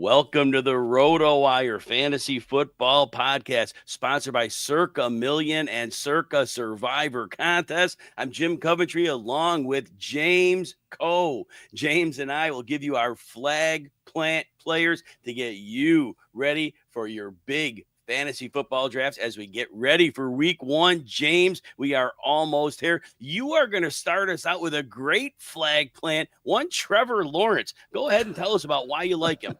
Welcome to the RotoWire Fantasy Football Podcast, sponsored by Circa Million and Circa Survivor Contest. I'm Jim Coventry along with James Koh. James and I will give you our flag plant players to get you ready for your big fantasy football drafts as we get ready for week one. James, we are almost here. You are going to start us out with a great flag plant, one Trevor Lawrence. Go ahead and tell us about why you like him.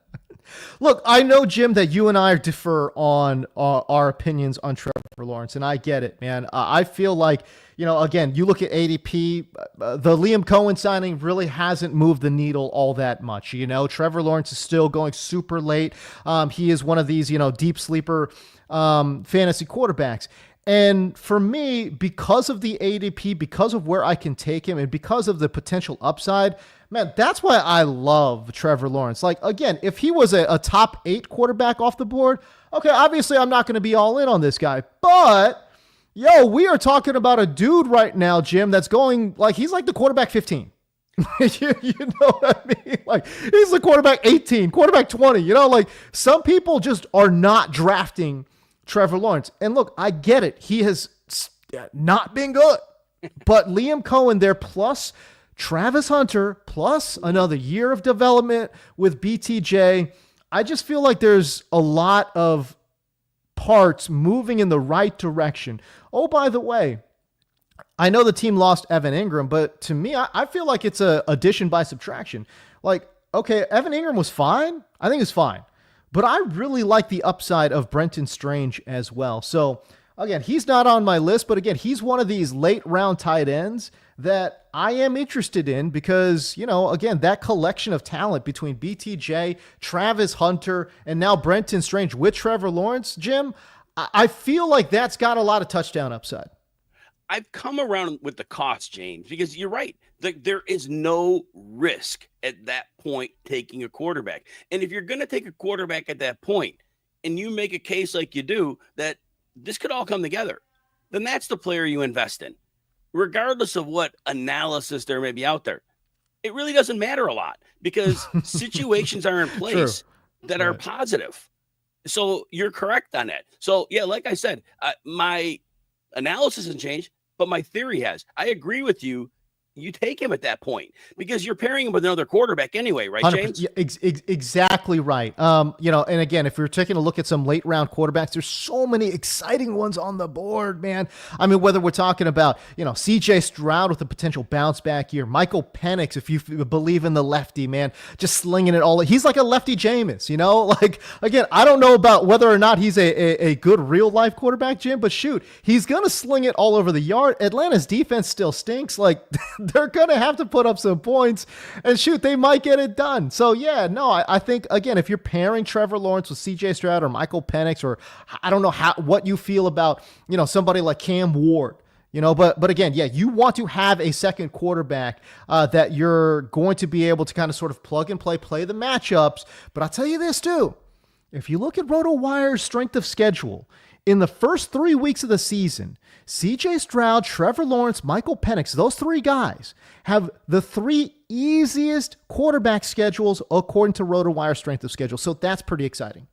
Look, I know, Jim, that you and I differ on our opinions on Trevor Lawrence, and I get it, man. I feel like, again, you look at ADP, the Liam Cohen signing really hasn't moved the needle all that much. Trevor Lawrence is still going super late. He is one of these, deep sleeper fantasy quarterbacks. And for me, because of the ADP, because of where I can take him, and because of the potential upside, man, that's why I love Trevor Lawrence. Like, again, if he was a top 8 quarterback off the board, okay, obviously I'm not going to be all in on this guy. But, we are talking about a dude right now, Jim, that's going, like, he's like the quarterback 15. you know what I mean? Like, he's the quarterback 18, quarterback 20. Like, some people just are not drafting Trevor Lawrence. And look, I get it. He has not been good. But Liam Cohen there, plus Travis Hunter, plus another year of development with BTJ. I just feel like there's a lot of parts moving in the right direction. Oh, by the way, I know the team lost Evan Ingram, but to me, I feel like it's a addition by subtraction. Like, okay, Evan Ingram was fine. I think it's fine. But I really like the upside of Brenton Strange as well. So, again, he's not on my list, but again, he's one of these late round tight ends that I am interested in because, again, that collection of talent between BTJ, Travis Hunter, and now Brenton Strange with Trevor Lawrence, Jim, I feel like that's got a lot of touchdown upside. I've come around with the cost, James, because you're right. There is no risk at that point taking a quarterback. And if you're going to take a quarterback at that point and you make a case like you do that this could all come together, then that's the player you invest in. Regardless of what analysis there may be out there, it really doesn't matter a lot because situations are in place that are positive. So you're correct on that. So, yeah, like I said, my analysis hasn't changed, but my theory has. I agree with you. You take him at that point because you're pairing him with another quarterback anyway, right, James? Exactly right. And again, if you're taking a look at some late round quarterbacks, there's so many exciting ones on the board, man. I mean, whether we're talking about, CJ Stroud with a potential bounce back year, Michael Penix, if you believe in the lefty, man, just slinging it all. He's like a lefty Jameis, like, again, I don't know about whether or not he's a good real life quarterback, Jim, but shoot, he's going to sling it all over the yard. Atlanta's defense still stinks. Like, they're going to have to put up some points and shoot, they might get it done. So yeah, no, I think again, if you're pairing Trevor Lawrence with CJ Stroud or Michael Penix, or I don't know what you feel about, somebody like Cam Ward, but again, yeah, you want to have a second quarterback that you're going to be able to kind of sort of plug and play the matchups. But I'll tell you this too, if you look at RotoWire's strength of schedule, in the first 3 weeks of the season, CJ Stroud, Trevor Lawrence, Michael Penix, those 3 guys have the 3 easiest quarterback schedules according to RotoWire strength of schedule. So that's pretty exciting.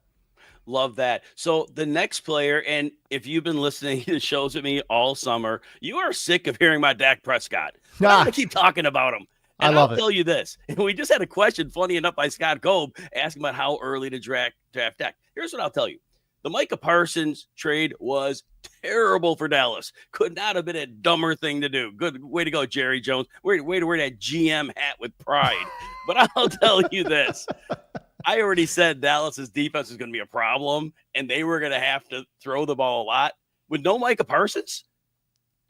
Love that. So the next player, and if you've been listening to shows with me all summer, you are sick of hearing about Dak Prescott. I'm going to keep talking about him. And I'll tell you this. We just had a question, funny enough, by Scott Gobe asking about how early to draft Dak. Here's what I'll tell you. The Micah Parsons trade was terrible for Dallas. Could not have been a dumber thing to do. Good way to go, Jerry Jones. Way to wear that GM hat with pride. But I'll tell you this. I already said Dallas's defense is going to be a problem, and they were going to have to throw the ball a lot. With no Micah Parsons,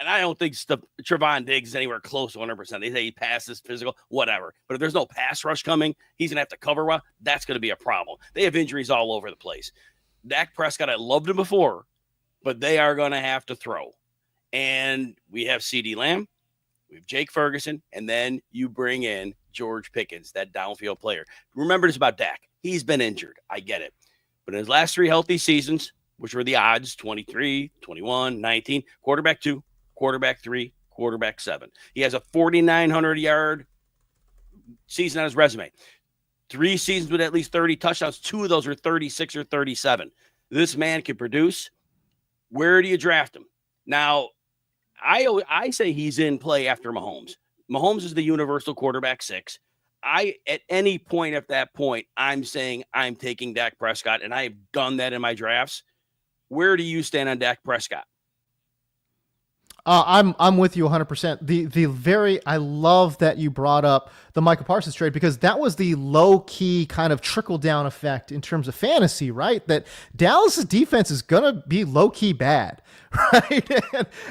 and I don't think Trevon Diggs is anywhere close to 100%. They say he passes physical, whatever. But if there's no pass rush coming, he's going to have to cover well. That's going to be a problem. They have injuries all over the place. Dak Prescott, I loved him before, but they are going to have to throw. And we have CeeDee Lamb, we have Jake Ferguson, and then you bring in George Pickens, that downfield player. Remember this about Dak. He's been injured. I get it. But in his last 3 healthy seasons, which were the odds, 23, 21, 19, quarterback 2, quarterback 3, quarterback 7. He has a 4,900-yard season on his resume. 3 seasons with at least 30 touchdowns. 2 of those are 36 or 37. This man can produce. Where do you draft him? Now, I say he's in play after Mahomes. Mahomes is the universal quarterback 6. At any point at that point, I'm saying I'm taking Dak Prescott, and I have done that in my drafts. Where do you stand on Dak Prescott? I'm with you 100%. I love that you brought up the Micah Parsons trade, because that was the low key kind of trickle down effect in terms of fantasy, right? That Dallas's defense is going to be low key bad, right?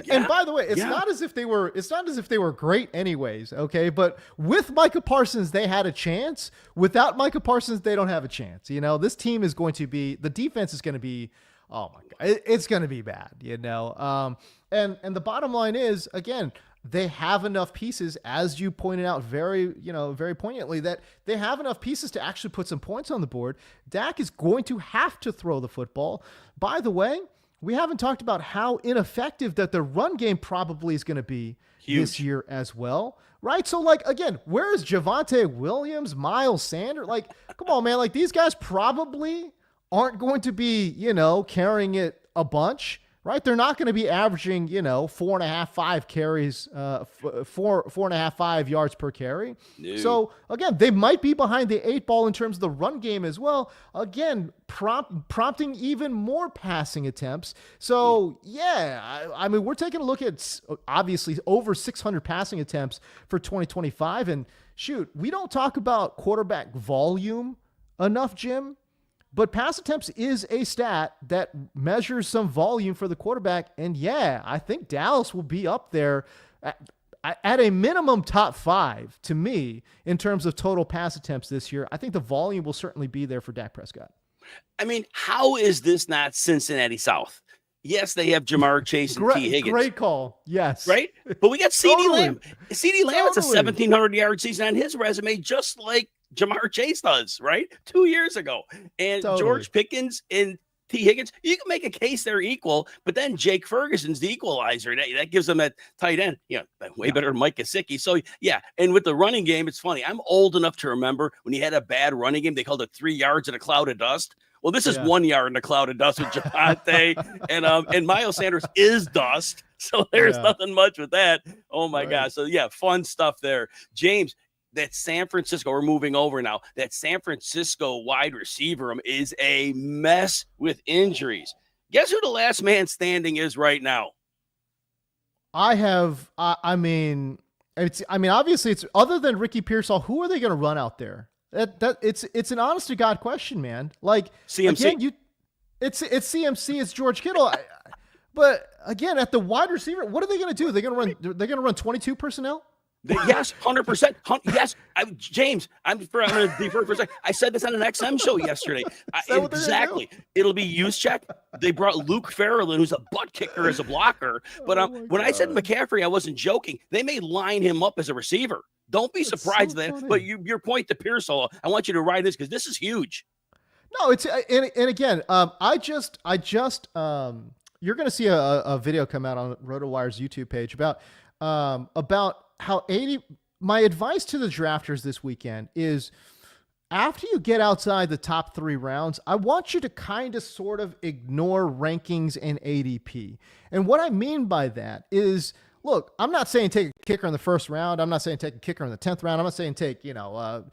And by the way, it's not as if they were great anyways. Okay. But with Micah Parsons, they had a chance. Without Micah Parsons, they don't have a chance. This team is going to be, the defense is going to be, oh my God, it's going to be bad, And the bottom line is, again, they have enough pieces, as you pointed out very poignantly, that they have enough pieces to actually put some points on the board. Dak is going to have to throw the football. By the way, we haven't talked about how ineffective that the run game probably is going to be this year as well, right? So, again, where is Javonte Williams, Miles Sanders? Come on, man. These guys probably aren't going to be, carrying it a bunch. Right, they're not going to be averaging, 4.5, 5 carries, 4.5, 5 yards per carry. No. So again, they might be behind the 8 ball in terms of the run game as well. Again, prompting even more passing attempts. So I mean, we're taking a look at obviously over 600 passing attempts for 2025, and shoot, we don't talk about quarterback volume enough, Jim. But pass attempts is a stat that measures some volume for the quarterback. And I think Dallas will be up there at a minimum top 5 to me in terms of total pass attempts this year. I think the volume will certainly be there for Dak Prescott. I mean, how is this not Cincinnati South? Yes, they have Jamar Chase and T. Higgins. Great call. Yes. Right? But we got CeeDee Lamb. CeeDee Lamb has a 1,700-yard season on his resume, just like Jamar Chase does, right? 2 years ago. And George Pickens and T. Higgins, you can make a case they're equal, but then Jake Ferguson's the equalizer. That gives them that tight end, way better than Mike Gesicki. So, and with the running game, it's funny. I'm old enough to remember when you had a bad running game, they called it 3 yards in a cloud of dust. Well, this is 1 yard in a cloud of dust with Javonte, and Miles Sanders is dust. So there's nothing much with that. Oh, my gosh. So, fun stuff there. James, that San Francisco, we're moving over now, that San Francisco wide receiver room is a mess with injuries. Guess who the last man standing is right now? Obviously it's other than Ricky Pearsall, who are they going to run out there? It's an honest to God question, man. CMC. Again, it's CMC, it's George Kittle. But again, at the wide receiver, what are they going to do? They're going to run 22 personnel? Yes, 100%. Yes, James, I'm going to defer for a second. I said this on an XM show yesterday. Exactly. It'll be use check. They brought Luke Farrell in, who's a butt kicker as a blocker. But when I said McCaffrey, I wasn't joking. They may line him up as a receiver. Don't be surprised at that. But your point to Pearsall, I want you to ride this because this is huge. No, it's and again, I just you're going to see a video come out on RotoWire's YouTube page about how my advice to the drafters this weekend is, after you get outside the top 3 rounds, I want you to kind of sort of ignore rankings and ADP. And what I mean by that is, look, I'm not saying take a kicker in the first round. I'm not saying take a kicker in the 10th round. I'm not saying take, a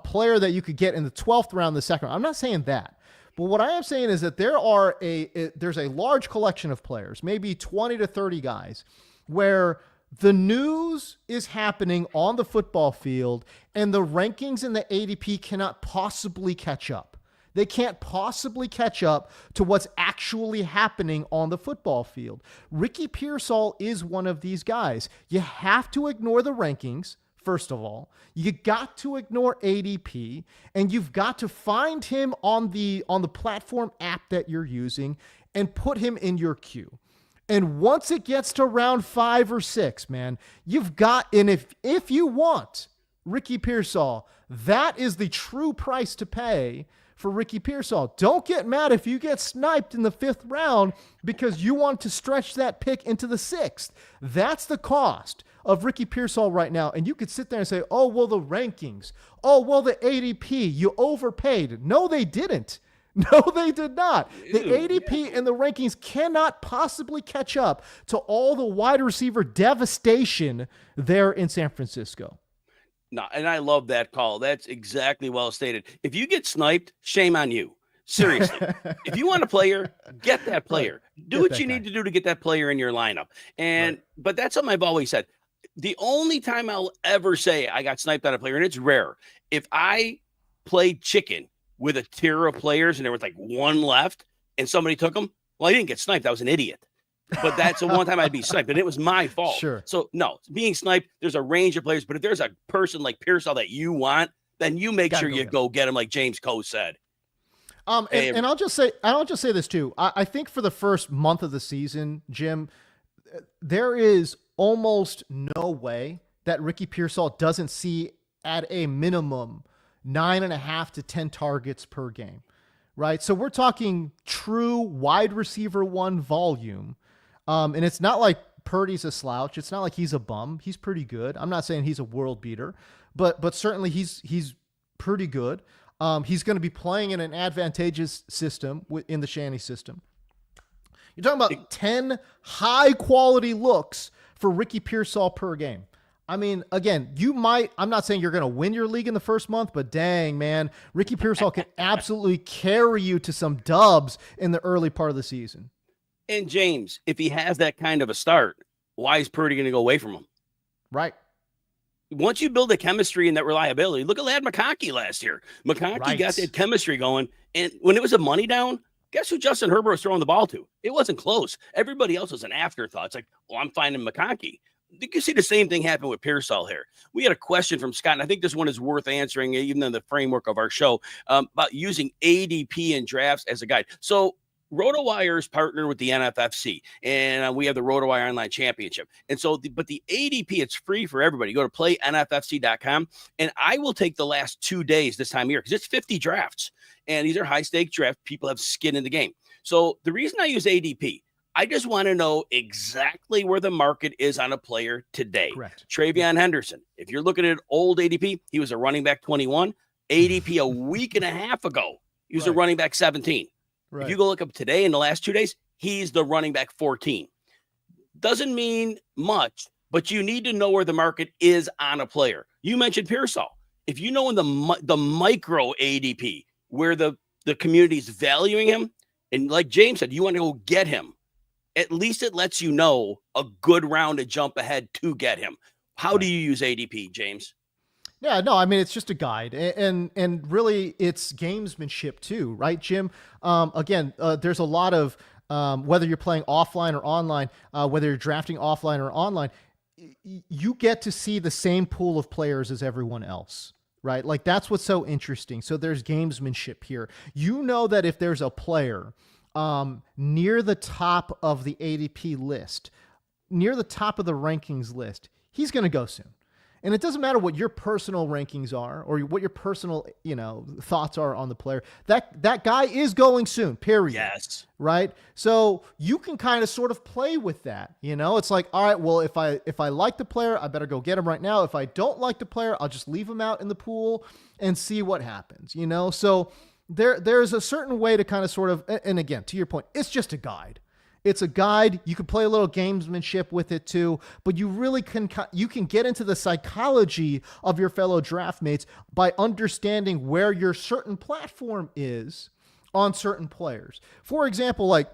player that you could get in the 12th round, the second round. I'm not saying that. But what I am saying is that there's a large collection of players, maybe 20 to 30 guys, where the news is happening on the football field and the rankings and the ADP cannot possibly catch up. They can't possibly catch up to what's actually happening on the football field. Ricky Pearsall is one of these guys. You have to ignore the rankings, first of all. You got to ignore ADP, and you've got to find him on the platform app that you're using and put him in your queue. And once it gets to round 5 or 6, man, you've got, and if you want Ricky Pearsall, that is the true price to pay for Ricky Pearsall. Don't get mad if you get sniped in the 5th round because you want to stretch that pick into the 6th. That's the cost of Ricky Pearsall right now. And you could sit there and say, oh, well, the rankings. Oh, well, the ADP. You overpaid. No, they didn't. No, they did not. The ADP and the rankings cannot possibly catch up to all the wide receiver devastation there in San Francisco. No, and I love that call. That's exactly well stated. If you get sniped, shame on you. Seriously. If you want a player, get that player. Do what you need to do to get that player in your lineup. But that's something I've always said. The only time I'll ever say I got sniped on a player, and it's rare, if I played chicken with a tier of players and there was like one left and somebody took them, well, I didn't get sniped. I was an idiot. But that's the one time I'd be sniped, and it was my fault. Sure. So, no, being sniped, there's a range of players. But if there's a person like Pearsall that you want, then you make sure you go get him, like James Koh said. And I'll just say this too. I think for the first month of the season, Jim, there is almost no way that Ricky Pearsall doesn't see at a minimum 9.5 to 10 targets per game, right? So we're talking true wide receiver 1 volume. And it's not like Purdy's a slouch. It's not like he's a bum. He's pretty good. I'm not saying he's a world beater, but certainly he's pretty good. He's going to be playing in an advantageous system in the Shanny system. You're talking about 10 high quality looks for Ricky Pearsall per game. I mean, again, I'm not saying you're going to win your league in the first month, but dang, man, Ricky Pearsall can absolutely carry you to some dubs in the early part of the season. And James, if he has that kind of a start, why is Purdy going to go away from him? Right. Once you build the chemistry and that reliability, look at Lad McConkey last year. McConkey got that chemistry going, and when it was a money down, guess who Justin Herbert was throwing the ball to? It wasn't close. Everybody else was an afterthought. It's like, well, I'm finding McConkey. You can see the same thing happen with Pearsall here. We had a question from Scott, and I think this one is worth answering, even in the framework of our show, about using ADP and drafts as a guide. So RotoWire is partnered with the NFFC, and we have the RotoWire Online Championship. And so, but the ADP, it's free for everybody. Go to playnffc.com, and I will take the last 2 days this time of year because it's 50 drafts, and these are high-stake drafts. People have skin in the game. So the reason I use ADP, I just want to know exactly where the market is on a player today. Correct. Travion Henderson, if you're looking at old ADP, he was a running back 21. ADP a week and a half ago, he was a running back 17. Right. If you go look up today in the last 2 days, he's the running back 14. Doesn't mean much, but you need to know where the market is on a player. You mentioned Pearsall. If you know in the micro ADP where the community is valuing him, and like James said, you want to go get him, at least it lets you know a good round to jump ahead to get him. How do you use ADP, James? Yeah, no, I mean, it's just a guide, and really it's gamesmanship too, right, Jim? Again, there's a lot of, whether you're playing offline or online, whether you're drafting offline or online, you get to see the same pool of players as everyone else, right? Like that's what's so interesting. So there's gamesmanship here. You know that if there's a player near the top of the ADP list, near the top of the rankings list, he's going to go soon. And it doesn't matter what your personal rankings are or what your personal, thoughts are on the player. That guy is going soon, period. Yes. Right? So you can kind of sort of play with that. It's like, all right, well, if I like the player, I better go get him right now. If I don't like the player, I'll just leave him out in the pool and see what happens, So there's a certain way to kind of sort of, and again, to your point, it's just a guide. It's a guide. You can play a little gamesmanship with it too, but you really can get into the psychology of your fellow draft mates by understanding where your certain platform is on certain players. For example, like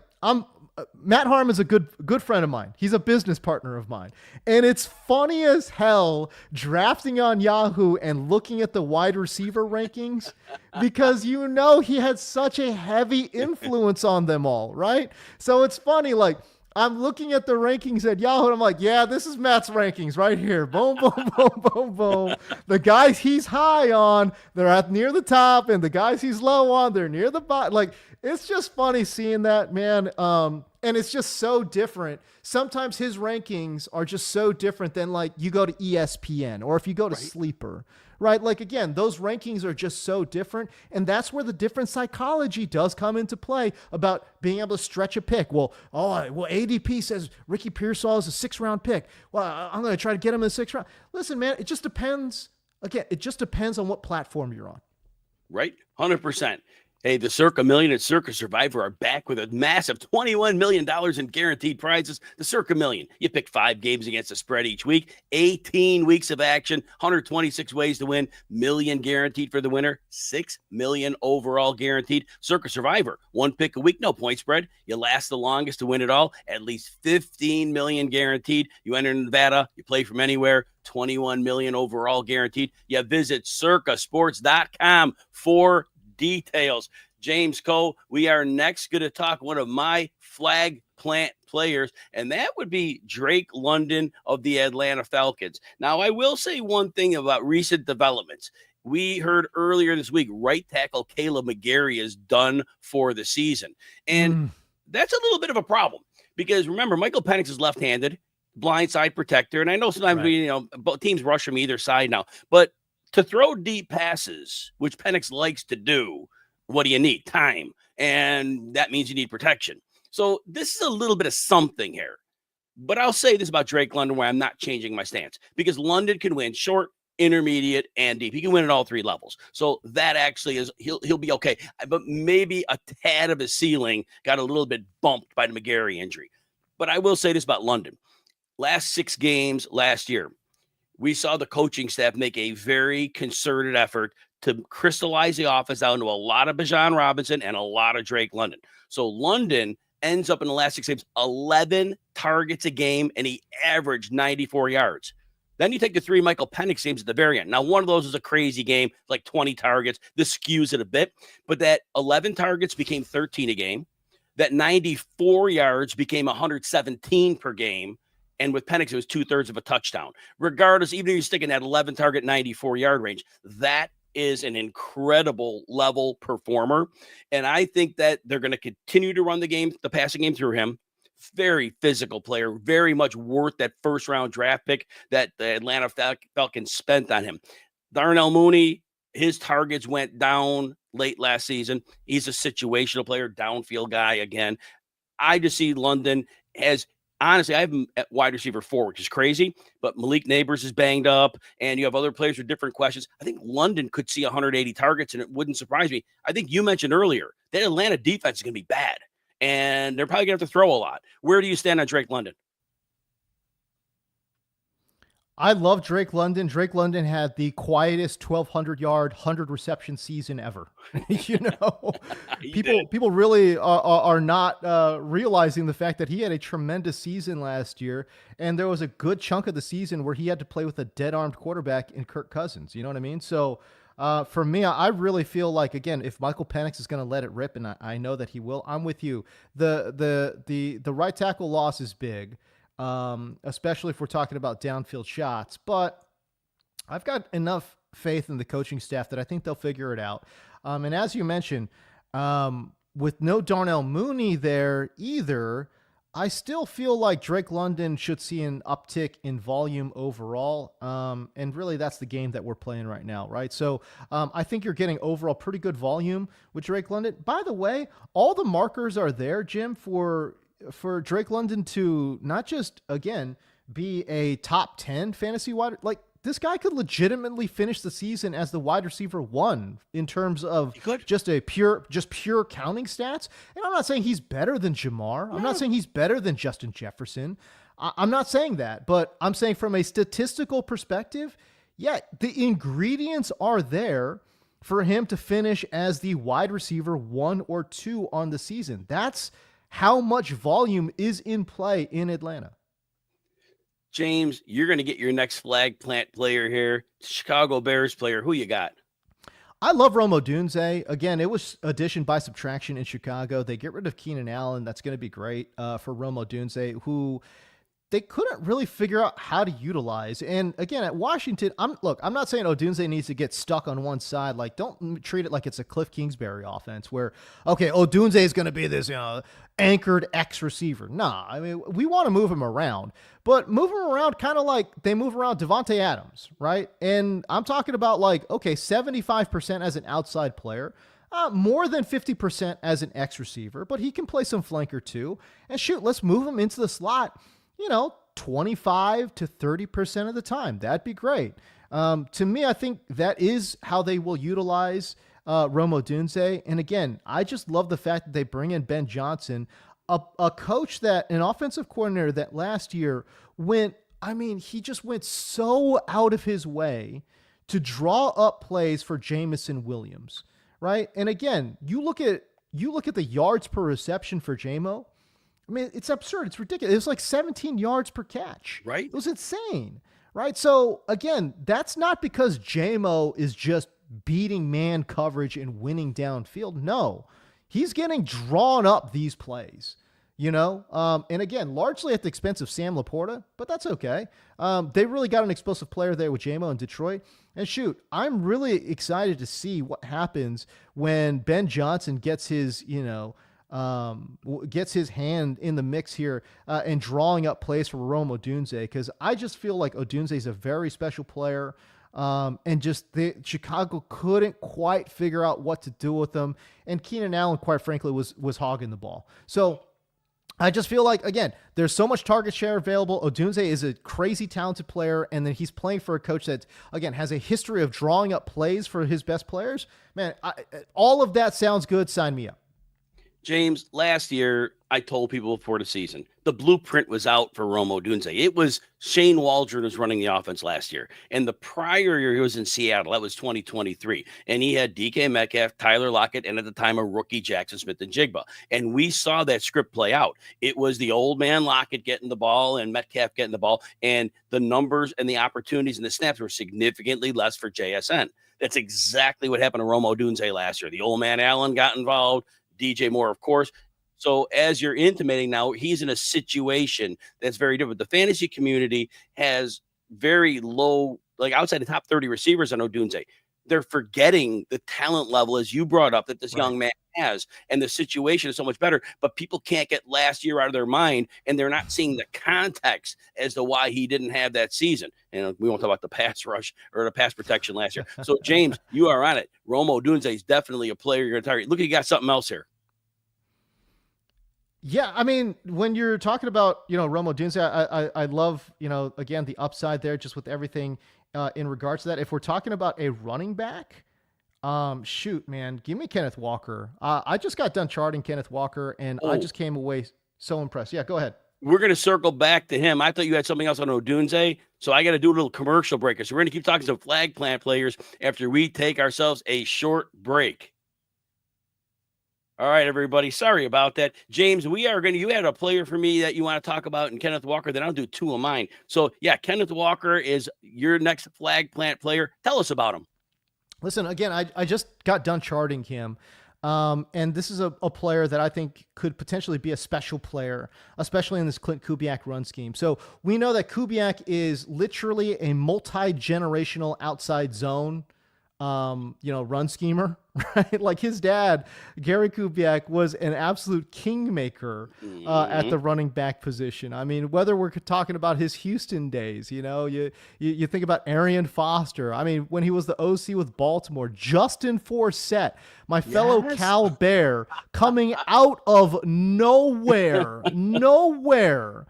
Matt Harm is a good friend of mine. He's a business partner of mine. And it's funny as hell drafting on Yahoo and looking at the wide receiver rankings because he had such a heavy influence on them all, right? So it's funny, like I'm looking at the rankings at Yahoo and I'm like, yeah, this is Matt's rankings right here. Boom, boom, boom, boom, boom. The guys he's high on, they're near the top, and the guys he's low on, they're near the bottom. Like It's just funny seeing that, man. And it's just so different. Sometimes his rankings are just so different than like you go to ESPN or if you go to Sleeper, right? Like again, those rankings are just so different. And that's where the different psychology does come into play about being able to stretch a pick. Well, ADP says Ricky Pearsall is a 6th-round pick. Well, I'm going to try to get him in the 6th round. Listen, man, it just depends. Again, it just depends on what platform you're on. Right? 100%. Hey, the Circa Million and Circa Survivor are back with a massive $21 million in guaranteed prizes. The Circa Million. You pick 5 games against the spread each week, 18 weeks of action, 126 ways to win, million guaranteed for the winner, 6 million overall guaranteed. Circa Survivor, 1 pick a week, no point spread. You last the longest to win it all, at least 15 million guaranteed. You enter in Nevada, you play from anywhere, 21 million overall guaranteed. You visit circasports.com for details. James Koh, we are next going to talk one of my flag plant players, and that would be Drake London of the Atlanta Falcons. Now, I will say one thing about recent developments. We heard earlier this week, right tackle Caleb McGarry is done for the season. And that's a little bit of a problem because remember, Michael Penix is left-handed, blindside protector. And I know sometimes both teams rush from either side now, but to throw deep passes, which Penix likes to do, what do you need? Time. And that means you need protection. So this is a little bit of something here. But I'll say this about Drake London where I'm not changing my stance because London can win short, intermediate, and deep. He can win at all 3 levels. So that actually is, he'll be okay. But maybe a tad of his ceiling got a little bit bumped by the McGarry injury. But I will say this about London. Last 6 games last year, we saw the coaching staff make a very concerted effort to crystallize the offense down to a lot of Bijan Robinson and a lot of Drake London. So London ends up in the last 6 games, 11 targets a game, and he averaged 94 yards. Then you take the 3 Michael Penix games at the very end. Now, one of those is a crazy game, like 20 targets. This skews it a bit, but that 11 targets became 13 a game. That 94 yards became 117 per game. And with Penix, it was 2/3 of a touchdown. Regardless, even if you're sticking that 11 target, 94 yard range, that is an incredible level performer. And I think that they're going to continue to run the passing game through him. Very physical player, very much worth that 1st-round draft pick that the Atlanta Falcons spent on him. Darnell Mooney, his targets went down late last season. He's a situational player, downfield guy again. I just see London as, honestly, I have him at wide receiver 4, which is crazy, but Malik Neighbors is banged up, and you have other players with different questions. I think London could see 180 targets, and it wouldn't surprise me. I think you mentioned earlier that Atlanta defense is going to be bad, and they're probably going to have to throw a lot. Where do you stand on Drake London? I love Drake London. Drake London had the quietest 1,200-yard, 100-reception season ever. People really are not realizing the fact that he had a tremendous season last year, and there was a good chunk of the season where he had to play with a dead-armed quarterback in Kirk Cousins. You know what I mean? So for me, I really feel like, again, if Michael Penix is going to let it rip, and I know that he will, I'm with you. The right tackle loss is big. Especially if we're talking about downfield shots, but I've got enough faith in the coaching staff that I think they'll figure it out. And as you mentioned, with no Darnell Mooney there either, I still feel like Drake London should see an uptick in volume overall. And really that's the game that we're playing right now, right? So I think you're getting overall pretty good volume with Drake London. By the way, all the markers are there, Jim, for Drake London to not just, again, be a top 10 fantasy wide, like this guy could legitimately finish the season as the wide receiver 1 in terms of just pure counting stats. And I'm not saying he's better than Jamar. I'm not saying he's better than Justin Jefferson. I'm not saying that, but I'm saying from a statistical perspective, yeah, the ingredients are there for him to finish as the wide receiver 1 or 2 on the season. That's how much volume is in play in Atlanta. James, you're going to get your next flag plant player here. Chicago Bears player. Who you got? I love Odunze. Again, it was addition by subtraction in Chicago. They get rid of Keenan Allen. That's going to be great for Odunze, who they couldn't really figure out how to utilize. And again, at Washington, I'm not saying Odunze needs to get stuck on one side. Like, don't treat it like it's a Cliff Kingsbury offense where, okay, Odunze is going to be this, anchored X receiver. Nah, I mean, we want to move him around, but move him around kind of like they move around Devontae Adams, right? And I'm talking about like, okay, 75% as an outside player, more than 50% as an X receiver, but he can play some flanker too. And shoot, let's move him into the slot, 25 to 30% of the time. That'd be great. To me, I think that is how they will utilize Rome Odunze. And again, I just love the fact that they bring in Ben Johnson, a coach an offensive coordinator that last year he just went so out of his way to draw up plays for Jamison Williams, right? And again, you look at the yards per reception for JMO. I mean, it's absurd. It's ridiculous. It was like 17 yards per catch. Right. It was insane. Right. So again, that's not because JMO is just beating man coverage and winning downfield. No, he's getting drawn up these plays, and again, largely at the expense of Sam Laporta, but that's okay. They really got an explosive player there with JMO in Detroit. And shoot, I'm really excited to see what happens when Ben Johnson gets his, gets his hand in the mix here and drawing up plays for Rome Odunze, because I just feel like Odunze is a very special player, and just Chicago couldn't quite figure out what to do with them, and Keenan Allen, quite frankly, was hogging the ball. So I just feel like, again, there's so much target share available. Odunze is a crazy talented player, and then he's playing for a coach that, again, has a history of drawing up plays for his best players. Man, all of that sounds good. Sign me up. James, last year, I told people before the season, the blueprint was out for Rome Odunze. It was Shane Waldron was running the offense last year. And the prior year, he was in Seattle. That was 2023. And he had DK Metcalf, Tyler Lockett, and at the time, a rookie Jackson Smith-Njigba. And we saw that script play out. It was the old man Lockett getting the ball and Metcalf getting the ball. And the numbers and the opportunities and the snaps were significantly less for JSN. That's exactly what happened to Rome Odunze last year. The old man Allen got involved. DJ Moore, of course. So as you're intimating now, he's in a situation that's very different. The fantasy community has very low, like outside the top 30 receivers on Odunze. They're forgetting the talent level, as you brought up, that this young man has. And the situation is so much better, but people can't get last year out of their mind, and they're not seeing the context as to why he didn't have that season. And we won't talk about the pass rush or the pass protection last year. So, James, you are on it. Rome Odunze is definitely a player you're going to target. Look, you got something else here. Yeah, I mean, when you're talking about, Rome Odunze, I love, again, the upside there just with everything in regards to that. If we're talking about a running back, shoot, man, give me Kenneth Walker. I just got done charting Kenneth Walker, and I just came away so impressed. Yeah, go ahead. We're going to circle back to him. I thought you had something else on Odunze, so I got to do a little commercial break. So we're going to keep talking to flag plant players after we take ourselves a short break. All right, everybody. Sorry about that. James, you had a player for me that you want to talk about in Kenneth Walker, then I'll do two of mine. So, yeah, Kenneth Walker is your next flag plant player. Tell us about him. Listen, again, I just got done charting him. And this is a player that I think could potentially be a special player, especially in this Clint Kubiak run scheme. So we know that Kubiak is literally a multi-generational outside zone run schemer, right? Like his dad, Gary Kubiak, was an absolute kingmaker at the running back position. I mean, whether we're talking about his Houston days, you think about Arian Foster. I mean, when he was the OC with Baltimore, Justin Forsett, my fellow Cal Bear, coming out of nowhere, to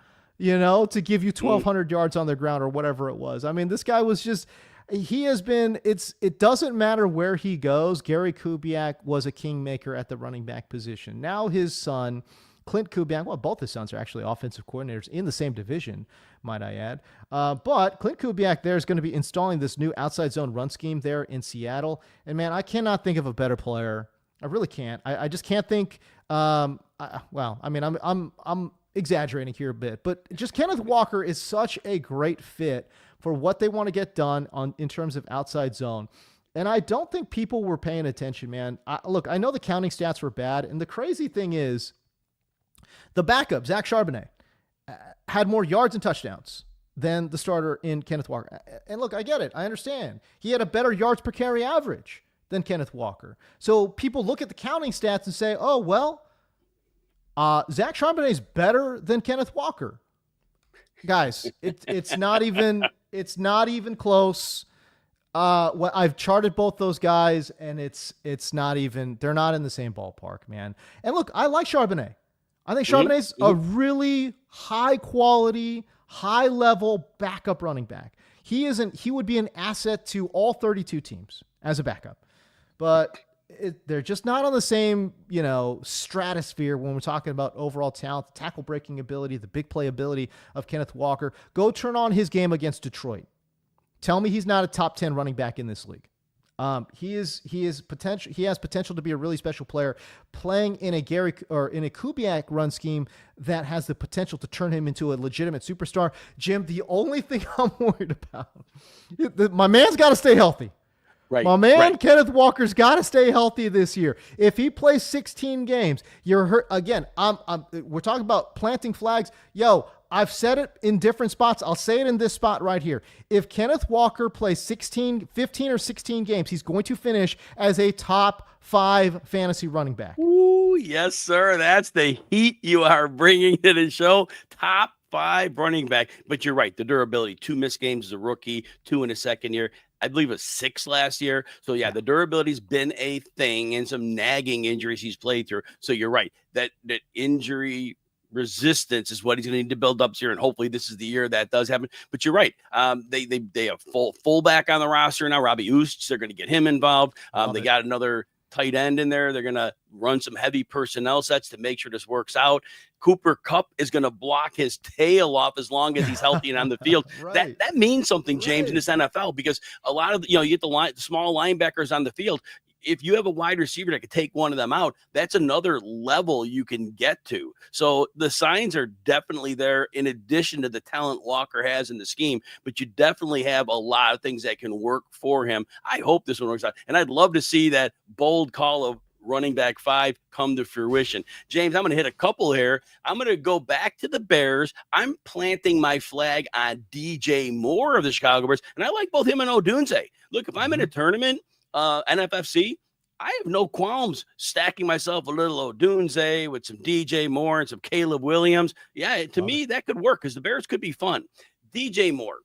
give you 1,200 yards on the ground or whatever it was. I mean, this guy was just... He has been, it doesn't matter where he goes. Gary Kubiak was a kingmaker at the running back position. Now his son, Clint Kubiak, well, both his sons are actually offensive coordinators in the same division, might I add. But Clint Kubiak there is going to be installing this new outside zone run scheme there in Seattle. And man, I cannot think of a better player. I really can't. I just can't think, I'm exaggerating here a bit, but just Kenneth Walker is such a great fit for what they want to get done in terms of outside zone. And I don't think people were paying attention, man. Look, I know the counting stats were bad. And the crazy thing is the backup, Zach Charbonnet, had more yards and touchdowns than the starter in Kenneth Walker. And look, I get it. I understand. He had a better yards per carry average than Kenneth Walker. So people look at the counting stats and say, oh, well, Zach Charbonnet is better than Kenneth Walker. Guys, it's not even close. I've charted both those guys, and it's not even, they're not in the same ballpark, man. And look, I like Charbonnet. I think Charbonnet's a really high quality, high level backup running back. He would be an asset to all 32 teams as a backup, but they're just not on the same, stratosphere when we're talking about overall talent, the tackle breaking ability, the big play ability of Kenneth Walker. Go turn on his game against Detroit. Tell me he's not a top 10 running back in this league. He has potential to be a really special player playing in a Kubiak run scheme that has the potential to turn him into a legitimate superstar. Jim, the only thing I'm worried about, my man's got to stay healthy. Right. My man, right. Kenneth Walker's got to stay healthy this year. If he plays 16 games, you're hurt again. We're talking about planting flags. Yo, I've said it in different spots. I'll say it in this spot right here. If Kenneth Walker plays 15 or 16 games, he's going to finish as a top 5 fantasy running back. Ooh, yes, sir. That's the heat you are bringing to the show. Top 5 running back. But you're right. The durability. 2 missed games as a rookie, 2 in his second year. I believe it was 6 last year. So, yeah, the durability's been a thing and some nagging injuries he's played through. So you're right. That injury resistance is what he's going to need to build up here, and hopefully this is the year that does happen. But you're right. They have fullback on the roster now. Robbie Oost, they're going to get him involved. They got another tight end in there. They're going to run some heavy personnel sets to make sure this works out. Cooper Kupp is going to block his tail off as long as he's healthy and on the field. Right. That means something, James, in this NFL, because a lot of you get the small linebackers on the field. If you have a wide receiver that could take one of them out, that's another level you can get to. So the signs are definitely there in addition to the talent Walker has in the scheme, but you definitely have a lot of things that can work for him. I hope this one works out. And I'd love to see that bold call of running back 5 come to fruition. James, I'm going to hit a couple here. I'm going to go back to the Bears. I'm planting my flag on DJ Moore of the Chicago Bears, and I like both him and Odunze. Look, if I'm in a tournament, NFFC, I have no qualms stacking myself a little Odunze with some DJ Moore and some Caleb Williams. Yeah, to me, that could work because the Bears could be fun. DJ Moore,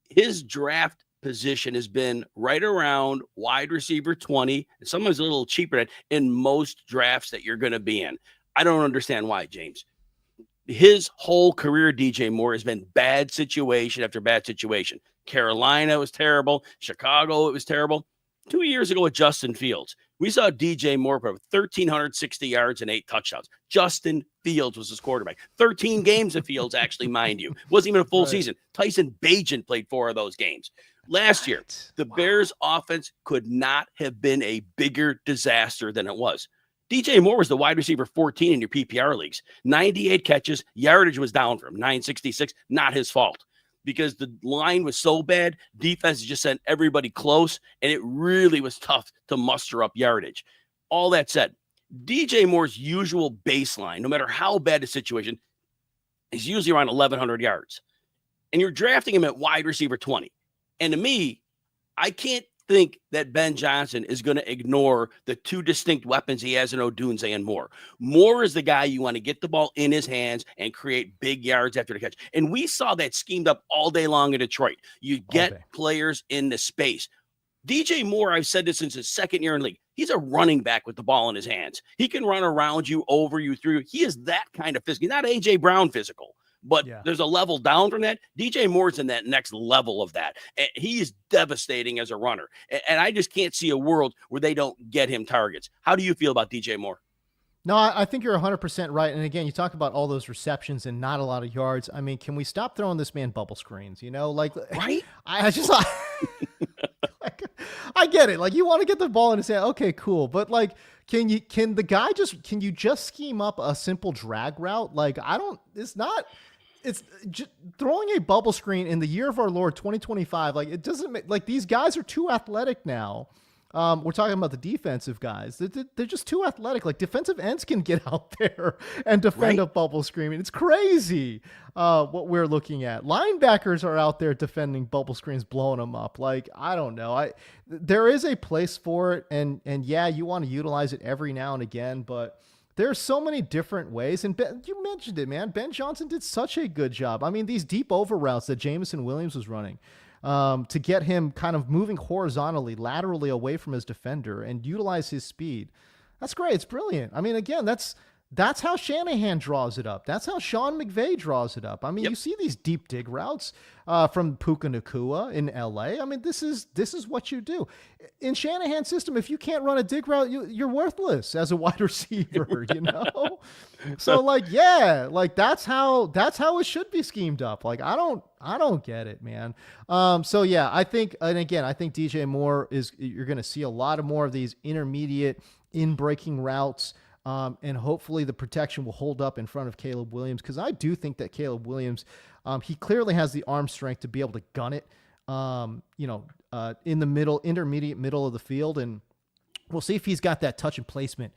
his draft position has been right around wide receiver 20, and sometimes a little cheaper in most drafts that you're going to be in. I don't understand why, James. His whole career, DJ Moore, has been bad situation after bad situation. Carolina was terrible. Chicago, it was terrible. 2 years ago with Justin Fields, we saw DJ Moore put 1,360 yards and 8 touchdowns. Justin Fields was his quarterback. 13 games of Fields, actually, mind you. Wasn't even a full season. Tyson Bagent played 4 of those games. Last year, the Bears' offense could not have been a bigger disaster than it was. DJ Moore was the wide receiver 14 in your PPR leagues. 98 catches. Yardage was down from 966. Not his fault. Because the line was so bad, defense just sent everybody close, and it really was tough to muster up yardage. All that said, DJ Moore's usual baseline, no matter how bad the situation, is usually around 1,100 yards. And you're drafting him at wide receiver 20. And to me, I can't think that Ben Johnson is going to ignore the 2 distinct weapons he has in Odunze and Moore. Moore is the guy you want to get the ball in his hands and create big yards after the catch. And we saw that schemed up all day long in Detroit. You get players in the space. DJ Moore, I've said this since his second year in the league. He's a running back with the ball in his hands. He can run around you, over you, through you. He is that kind of physical. He's not A.J. Brown physical. But there's a level down from that. DJ Moore's in that next level of that. And he is devastating as a runner. And I just can't see a world where they don't get him targets. How do you feel about DJ Moore? No, I think you're 100% right. And again, you talk about all those receptions and not a lot of yards. I mean, can we stop throwing this man bubble screens? Right? I just I get it. Like, you want to get the ball in his hand. Okay, cool. But can you just scheme up a simple drag route? It's just throwing a bubble screen in the year of our Lord 2025. It doesn't make, these guys are too athletic now We're talking about the defensive guys. They're just too athletic. Like defensive ends can get out there and defend a bubble screen. It's crazy what we're looking at. Linebackers are out there defending bubble screens, blowing them up. Like, I don't know. There is a place for it, and yeah, you want to utilize it every now and again, but there's so many different ways. And you mentioned it, man. Ben Johnson did such a good job. I mean, these deep over routes that Jameson Williams was running, to get him kind of moving horizontally, laterally away from his defender and utilize his speed. That's great. It's brilliant. I mean, again, that's how Shanahan draws it up. That's how Sean McVay draws it up. I mean, you see these deep dig routes from Puka Nacua in LA. I mean, this is what you do. In Shanahan's system, if you can't run a dig route, you're worthless as a wide receiver, you know? So that's how it should be schemed up. Like, I don't get it, man. So yeah, I think DJ Moore you're going to see a lot of more of these intermediate in-breaking routes. And hopefully the protection will hold up in front of Caleb Williams, because I do think that Caleb Williams, he clearly has the arm strength to be able to gun it, in the intermediate middle of the field. And we'll see if he's got that touch and placement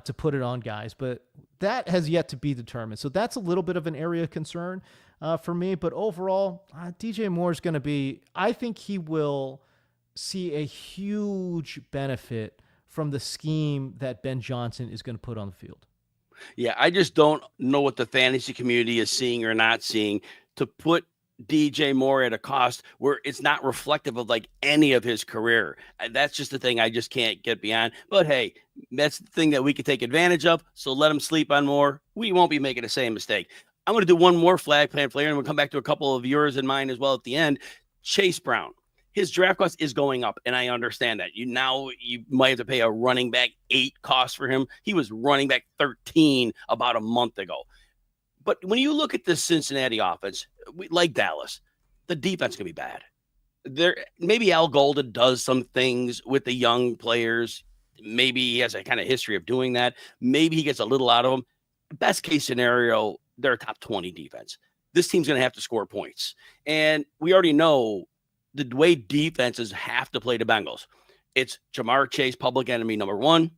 to put it on guys. But that has yet to be determined. So that's a little bit of an area of concern for me. But overall, DJ Moore is going to be, I think he will see a huge benefit from the scheme that Ben Johnson is going to put on the field. Yeah, I just don't know what the fantasy community is seeing or not seeing to put DJ Moore at a cost where it's not reflective of like any of his career. That's just the thing I just can't get beyond. But hey, that's the thing that we could take advantage of. So let him sleep on Moore. We won't be making the same mistake. I'm going to do one more flag plan player, and we'll come back to a couple of yours and mine as well at the end. Chase Brown. His draft cost is going up, and I understand that. You might have to pay a running back 8 cost for him. He was running back 13 about a month ago. But when you look at the Cincinnati offense, like Dallas, the defense can be bad. Maybe Al Golden does some things with the young players. Maybe he has a kind of history of doing that. Maybe he gets a little out of them. Best case scenario, they're a top 20 defense. This team's going to have to score points. And we already know the way defenses have to play the Bengals. It's Jamar Chase, public enemy number 1,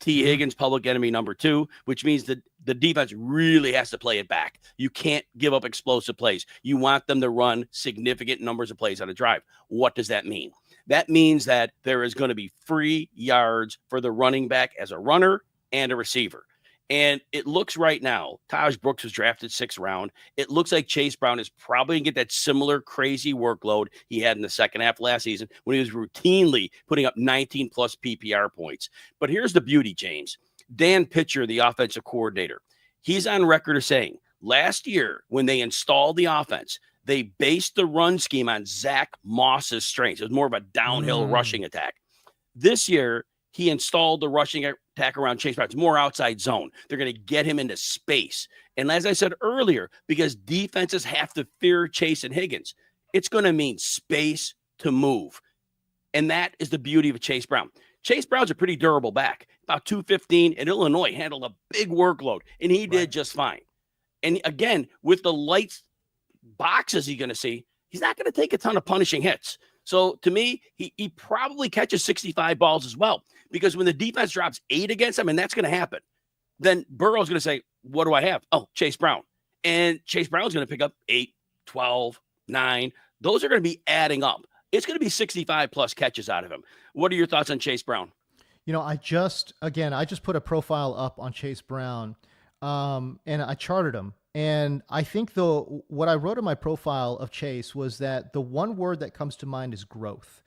T. Higgins, public enemy number 2, which means that the defense really has to play it back. You can't give up explosive plays. You want them to run significant numbers of plays on a drive. What does that mean? That means that there is going to be free yards for the running back as a runner and a receiver. And it looks right now, Taj Brooks was drafted 6th round. It looks like Chase Brown is probably going to get that similar crazy workload he had in the second half last season when he was routinely putting up 19-plus PPR points. But here's the beauty, James. Dan Pitcher, the offensive coordinator, he's on record of saying last year when they installed the offense, they based the run scheme on Zach Moss's strengths. It was more of a downhill rushing attack. This year, he installed the rushing attack around Chase Brown. It's more outside zone. They're going to get him into space. And as I said earlier, because defenses have to fear Chase and Higgins, it's going to mean space to move. And that is the beauty of Chase Brown. Chase Brown's a pretty durable back. About 215 in Illinois, handled a big workload, and he did just fine. And again, with the light boxes he's going to see, he's not going to take a ton of punishing hits. So to me, he probably catches 65 balls as well, because when the defense drops 8 against him, and that's going to happen, then Burrow's going to say, what do I have? Oh, Chase Brown. And Chase Brown's going to pick up 8, 12, 9. Those are going to be adding up. It's going to be 65 plus catches out of him. What are your thoughts on Chase Brown? You know, I just put a profile up on Chase Brown, and I charted him. And I think what I wrote in my profile of Chase was that the one word that comes to mind is growth.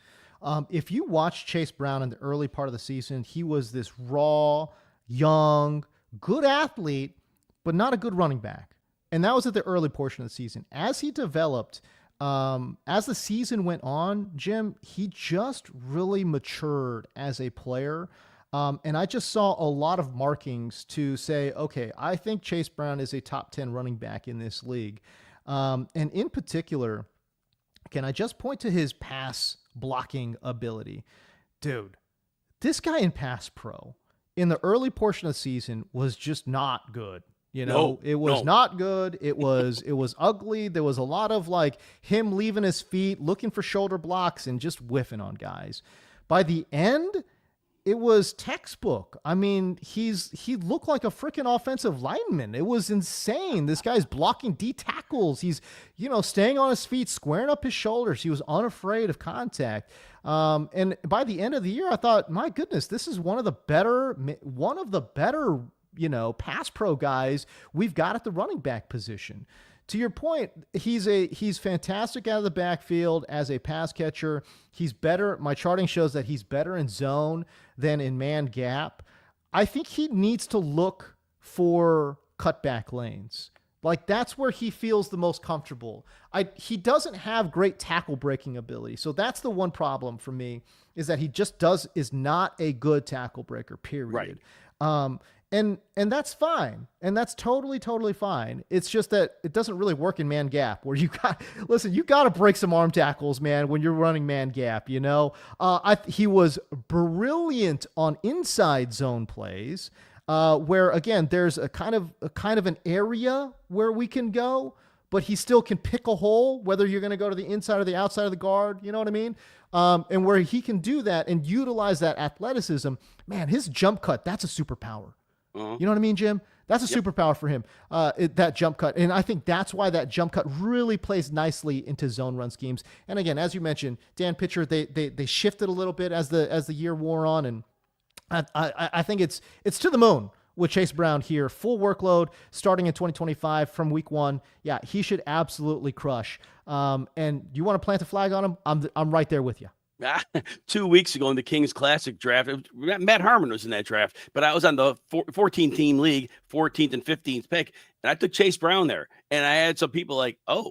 If you watch Chase Brown in the early part of the season, he was this raw, young, good athlete, but not a good running back. And that was at the early portion of the season. As he developed, as the season went on, Jim, he just really matured as a player. And I just saw a lot of markings to say, okay, I think Chase Brown is a top 10 running back in this league. And in particular, can I just point to his pass blocking ability? Dude, this guy in pass pro in the early portion of the season was just not good. You know, it was not good. It was ugly. There was a lot of like him leaving his feet, looking for shoulder blocks and just whiffing on guys. by the end, it was textbook. I mean, he looked like a freaking offensive lineman. It was insane. This guy's blocking D tackles. He's, staying on his feet, squaring up his shoulders. He was unafraid of contact. And by the end of the year, I thought, my goodness, this is one of the better, pass pro guys we've got at the running back position. To your point, he's fantastic out of the backfield as a pass catcher. He's better. My charting shows that he's better in zone than in man gap. I think he needs to look for cutback lanes. Like, that's where he feels the most comfortable. He doesn't have great tackle breaking ability. So that's the one problem for me, is that he just is not a good tackle breaker, period. Right. And that's fine. And that's totally, totally fine. It's just that it doesn't really work in man gap, where you got to break some arm tackles, man, when you're running man gap, he was brilliant on inside zone plays, where again, there's a kind of an area where we can go, but he still can pick a hole, whether you're going to go to the inside or the outside of the guard. You know what I mean? And where he can do that and utilize that athleticism, man, his jump cut, that's a superpower. You know what I mean, Jim? That's a superpower for him, that jump cut. And I think that's why that jump cut really plays nicely into zone run schemes. And again, as you mentioned, Dan Pitcher, they shifted a little bit as the year wore on. And I think it's to the moon with Chase Brown here. Full workload starting in 2025 from week 1. Yeah, he should absolutely crush. And you want to plant a flag on him? I'm right there with you. 2 weeks ago in the Kings Classic draft, Matt Harmon was in that draft, but I was on the 14-team league, 14th and 15th pick, and I took Chase Brown there. And I had some people like, a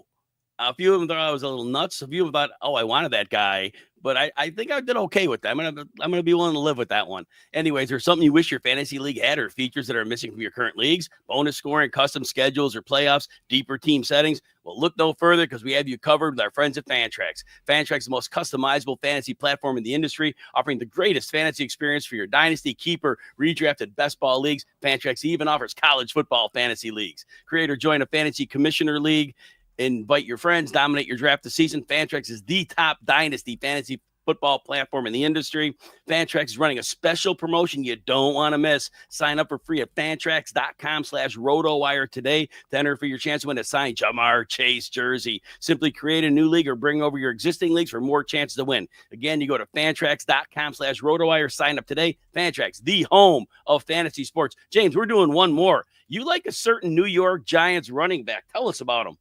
few of them thought I was a little nuts. A few of them thought, I wanted that guy. But I think I did okay with that. I'm gonna be willing to live with that one. Anyways, there's something you wish your fantasy league had, or features that are missing from your current leagues: bonus scoring, custom schedules, or playoffs, deeper team settings. Well, look no further, because we have you covered with our friends at Fantrax. Fantrax is the most customizable fantasy platform in the industry, offering the greatest fantasy experience for your dynasty, keeper, redrafted best ball leagues. Fantrax even offers college football fantasy leagues. Create or join a fantasy commissioner league. Invite your friends, dominate your draft this season. Fantrax is the top dynasty fantasy football platform in the industry. Fantrax is running a special promotion you don't want to miss. Sign up for free at fantrax.com/RotoWire today to enter for your chance to win a signed Jamar Chase jersey. Simply create a new league or bring over your existing leagues for more chances to win. Again, you go to fantrax.com/RotoWire. Sign up today. Fantrax, the home of fantasy sports. James, we're doing one more. You like a certain New York Giants running back. Tell us about him.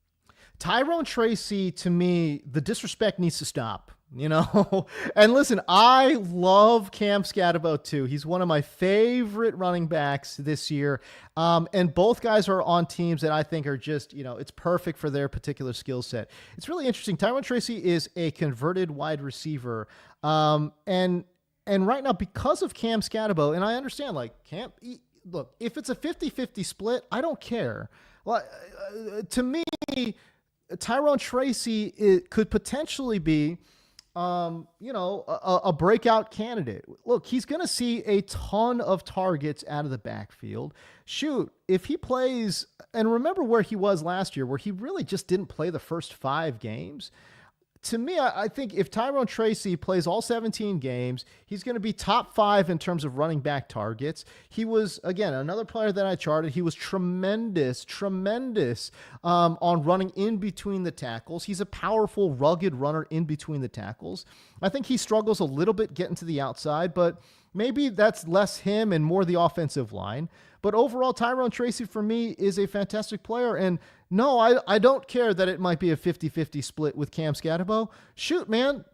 Tyrone Tracy, to me, the disrespect needs to stop, And listen, I love Cam Scatterbo too. He's one of my favorite running backs this year. And both guys are on teams that I think are just, it's perfect for their particular skill set. It's really interesting. Tyrone Tracy is a converted wide receiver. And right now, because of Cam Scatterbo, and I understand, look, if it's a 50-50 split, I don't care. Well, to me, Tyrone Tracy could potentially be, a breakout candidate. Look, he's going to see a ton of targets out of the backfield. Shoot, if he plays, and remember where he was last year, where he really just didn't play the first 5 games. To me, I think if Tyrone Tracy plays all 17 games, he's going to be top 5 in terms of running back targets. He was, again, another player that I charted. He was tremendous on running in between the tackles. He's a powerful, rugged runner in between the tackles. I think he struggles a little bit getting to the outside, but maybe that's less him and more the offensive line. But overall, Tyrone Tracy for me is a fantastic player. And no, I don't care that it might be a 50-50 split with Cam Scatterbo. Shoot, man,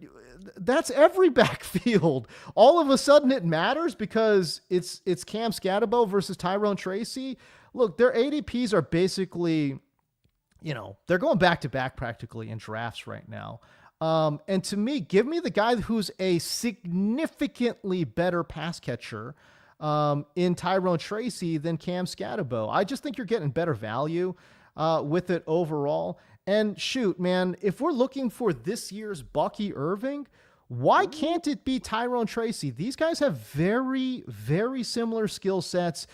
that's every backfield. All of a sudden it matters because it's Cam Scatterbo versus Tyrone Tracy. Look, their ADPs are basically, they're going back to back practically in drafts right now. And to me, give me the guy who's a significantly better pass catcher in Tyrone Tracy than Cam Scatterbo. I just think you're getting better value with it overall. And shoot, man, if we're looking for this year's Bucky Irving, why can't it be Tyrone Tracy? These guys have very, very similar skill sets.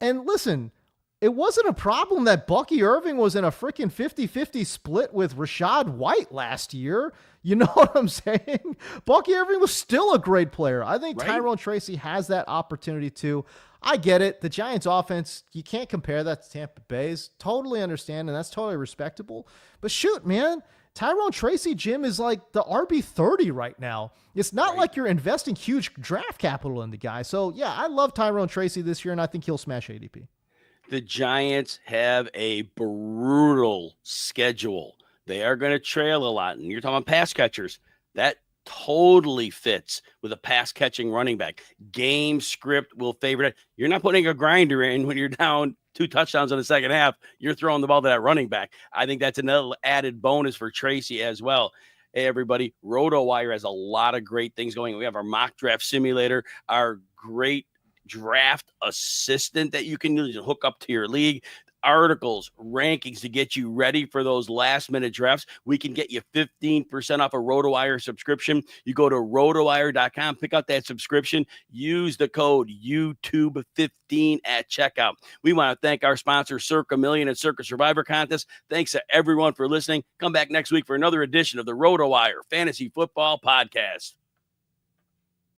And listen, it wasn't a problem that Bucky Irving was in a freaking 50-50 split with Rachaad White last year. You know what I'm saying? Bucky Irving was still a great player. I think Tyrone Tracy has that opportunity too. I get it. The Giants offense, you can't compare that to Tampa Bay's. Totally understand, and that's totally respectable. But shoot, man, Tyrone Tracy, Jim, is like the RB30 right now. It's not like you're investing huge draft capital in the guy. So, yeah, I love Tyrone Tracy this year, and I think he'll smash ADP. The Giants have a brutal schedule. They are going to trail a lot. And you're talking about pass catchers. That totally fits with a pass-catching running back. Game script will favor it. You're not putting a grinder in when you're down 2 touchdowns in the second half. You're throwing the ball to that running back. I think that's another added bonus for Tracy as well. Hey, everybody, RotoWire has a lot of great things going. We have our mock draft simulator, our great draft assistant that you can use to hook up to your league, articles, rankings to get you ready for those last minute drafts. We can get you 15% off a RotoWire subscription. You go to rotowire.com, pick out that subscription, use the code YouTube15 at checkout. We want to thank our sponsor, Circa Million and Circa Survivor Contest. Thanks to everyone for listening. Come back next week for another edition of the RotoWire Fantasy Football Podcast.